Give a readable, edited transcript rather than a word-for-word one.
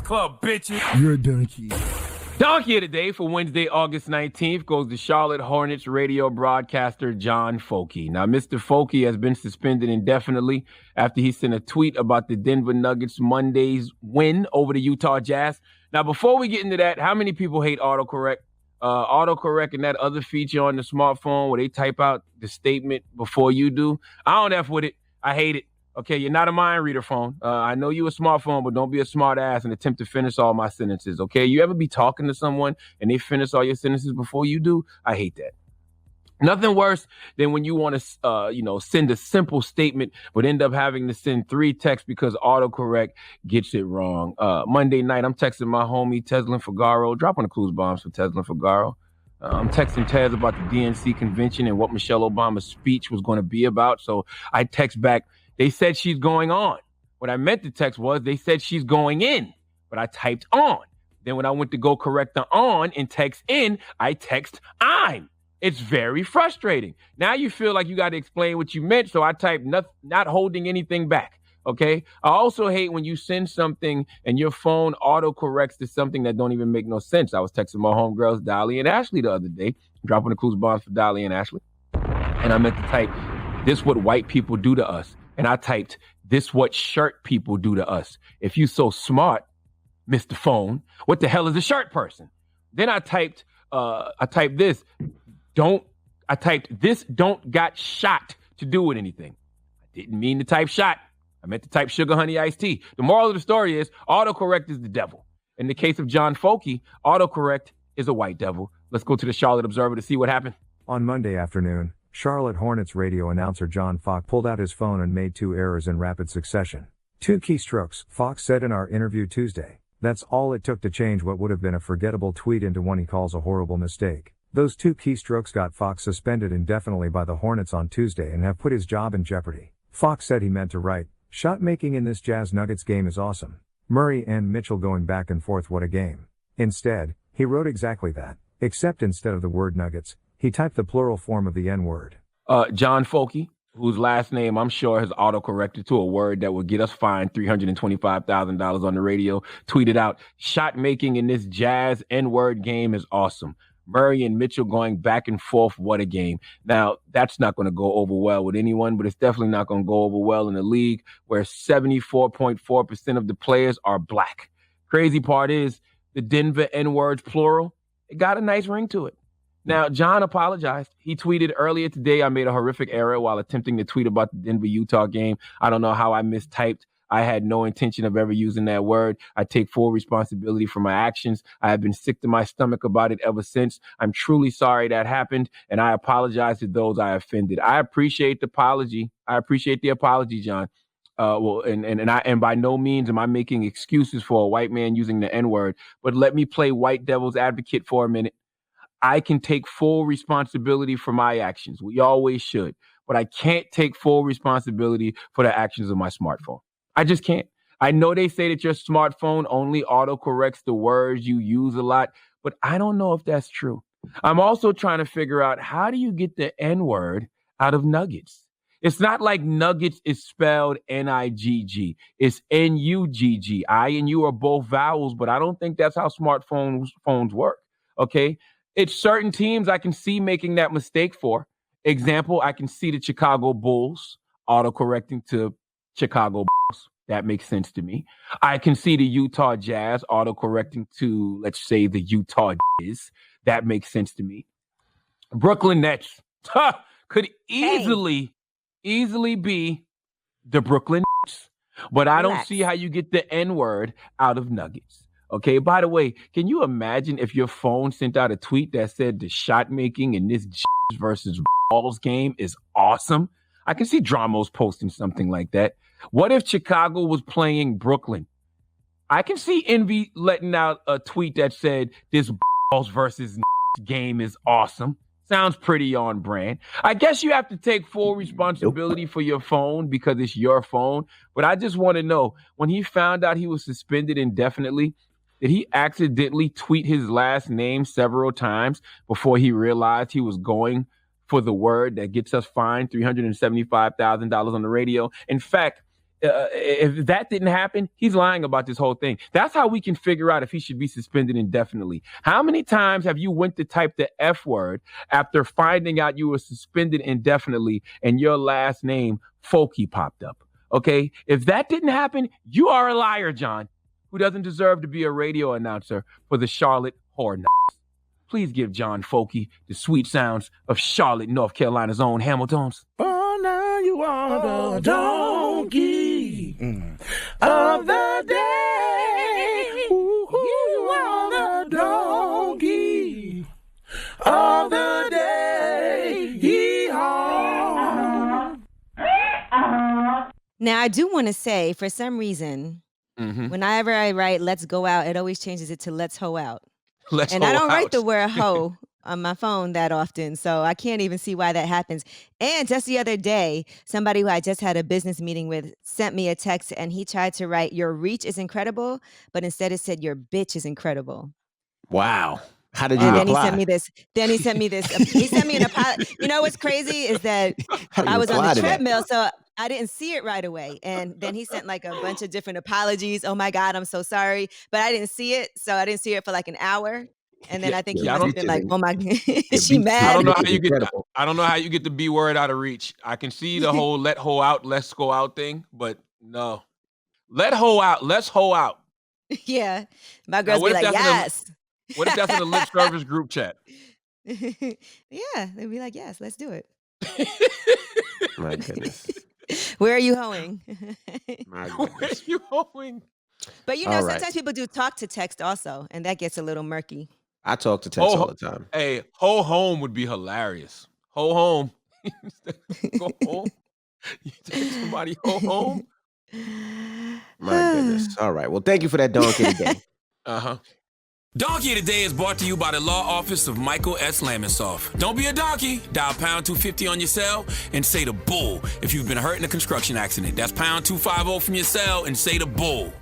Club, bitches. You're a donkey. Donkey of the day for Wednesday, August 19th goes to Charlotte Hornets radio broadcaster John Folke. Now, Mr. Folke has been suspended indefinitely after he sent a tweet about the Denver Nuggets Monday's win over the Utah Jazz. Now, before we get into that, how many people hate autocorrect? Autocorrect and that other feature on the smartphone where they type out the statement before you do. I don't F with it. I hate it. Okay, you're not a mind reader phone. I know you're a smartphone, but don't be a smart ass and attempt to finish all my sentences, okay? You ever be talking to someone and they finish all your sentences before you do? I hate that. Nothing worse than when you want to, send a simple statement, but end up having to send 3 texts because autocorrect gets it wrong. Monday night, I'm texting my homie, Teslin Figaro, dropping the clues bombs for Teslin Figaro. I'm texting Tez about the DNC convention and what Michelle Obama's speech was going to be about. So I text back, they said she's going on. What I meant to text was they said she's going in, but I typed on. Then when I went to go correct the on and text in, I text I'm. It's very frustrating. Now you feel like you got to explain what you meant, so I typed not holding anything back, okay? I also hate when you send something and your phone autocorrects to something that don't even make no sense. I was texting my homegirls, Dolly and Ashley, the other day, dropping the clues bombs for Dolly and Ashley, and I meant to type, this what white people do to us. And I typed, this what shirt people do to us. If you so smart, Mr. Phone, what the hell is a shirt person? Then I typed this, don't got shot to do with anything. I didn't mean to type shot. I meant to type sugar, honey, iced tea. The moral of the story is autocorrect is the devil. In the case of John Folke, autocorrect is a white devil. Let's go to the Charlotte Observer to see what happened. On Monday afternoon, Charlotte Hornets radio announcer John Folke pulled out his phone and made 2 errors in rapid succession. 2 keystrokes, Folke said in our interview Tuesday. That's all it took to change what would have been a forgettable tweet into one he calls a horrible mistake. Those 2 keystrokes got Folke suspended indefinitely by the Hornets on Tuesday and have put his job in jeopardy. Folke said he meant to write, shot making in this Jazz Nuggets game is awesome. Murray and Mitchell going back and forth, what a game. Instead, he wrote exactly that, except instead of the word Nuggets, he typed the plural form of the N-word. John Folke, whose last name I'm sure has autocorrected to a word that would get us fined $325,000 on the radio, tweeted out, shot making in this Jazz N-word game is awesome. Murray and Mitchell going back and forth, what a game. Now, that's not going to go over well with anyone, but it's definitely not going to go over well in a league where 74.4% of the players are black. Crazy part is the Denver N-words plural, it got a nice ring to it. Now, John apologized. He tweeted earlier today, I made a horrific error while attempting to tweet about the Denver-Utah game. I don't know how I mistyped. I had no intention of ever using that word. I take full responsibility for my actions. I have been sick to my stomach about it ever since. I'm truly sorry that happened, and I apologize to those I offended. I appreciate the apology. I appreciate the apology, John. And by no means am I making excuses for a white man using the N-word, but let me play white devil's advocate for a minute. I can take full responsibility for my actions. We always should. But I can't take full responsibility for the actions of my smartphone. I just can't. I know they say that your smartphone only autocorrects the words you use a lot, but I don't know if that's true. I'm also trying to figure out, how do you get the N-word out of Nuggets? It's not like Nuggets is spelled N-I-G-G. It's N-U-G-G. I and you are both vowels, but I don't think that's how phones work, okay? It's certain teams I can see making that mistake for. Example, I can see the Chicago Bulls autocorrecting to Chicago Bulls. That makes sense to me. I can see the Utah Jazz autocorrecting to, let's say, the Utah Jazz. That makes sense to me. Brooklyn Nets could easily be the Brooklyn Nets. But I don't see how you get the N-word out of Nuggets. Okay, by the way, can you imagine if your phone sent out a tweet that said the shot making in this versus balls game is awesome? I can see Dramos posting something like that. What if Chicago was playing Brooklyn? I can see Envy letting out a tweet that said this balls versus game is awesome. Sounds pretty on brand. I guess you have to take full responsibility for your phone because it's your phone. But I just want to know, when he found out he was suspended indefinitely, did he accidentally tweet his last name several times before he realized he was going for the word that gets us fined $375,000 on the radio? In fact, If that didn't happen, he's lying about this whole thing. That's how we can figure out if he should be suspended indefinitely. How many times have you went to type the F word after finding out you were suspended indefinitely and your last name, Folky, popped up? Okay? If that didn't happen, you are a liar, John, who doesn't deserve to be a radio announcer for the Charlotte Hornets. Please give John Folky the sweet sounds of Charlotte, North Carolina's own Hamiltons. Oh, now you are the donkey of the day. Ooh, you are the donkey of the day. Yee-haw. Now, I do want to say, for some reason, whenever I write "Let's go out," it always changes it to "Let's ho out." Let's And ho I don't out. write the word "ho" on my phone that often, so I can't even see why that happens. And just the other day, somebody who I just had a business meeting with sent me a text, and he tried to write "Your reach is incredible," but instead it said "Your bitch is incredible." Wow. How did you And reply? then he sent me this. He sent me an apology. You know what's crazy is that How do you I was on reply the to that? treadmill, so I didn't see it right away. And then he sent like a bunch of different apologies. Oh my God, I'm so sorry. But I didn't see it. So I didn't see it for like an hour. And then I think he Yeah, I must have don't- been like, oh my, is beach she I mad? don't know That how is you get. incredible. I don't know how you get the B word out of reach. I can see the whole "let ho out, let's go out" thing, but no, let ho out, let's ho out. Yeah. My girls what be if like, that's in a- yes. What if that's in the lip service group chat? Yeah. They'd be like, yes, let's do it. My goodness. Where are you hoeing? My Where goodness. you going? But you know, All right. sometimes people do talk to text also, and that gets a little murky. I talk to text Oh, all the time. Hey, ho home would be hilarious. Ho home. Go home. You take somebody ho home. My goodness. All right. Well, thank you for that donkey today. Uh-huh. Donkey of the Day is brought to you by the law office of Michael S. Lamonsoff. Don't be a donkey. Dial pound 250 on your cell and say the bull if you've been hurt in a construction accident. That's pound 250 from your cell and say the bull.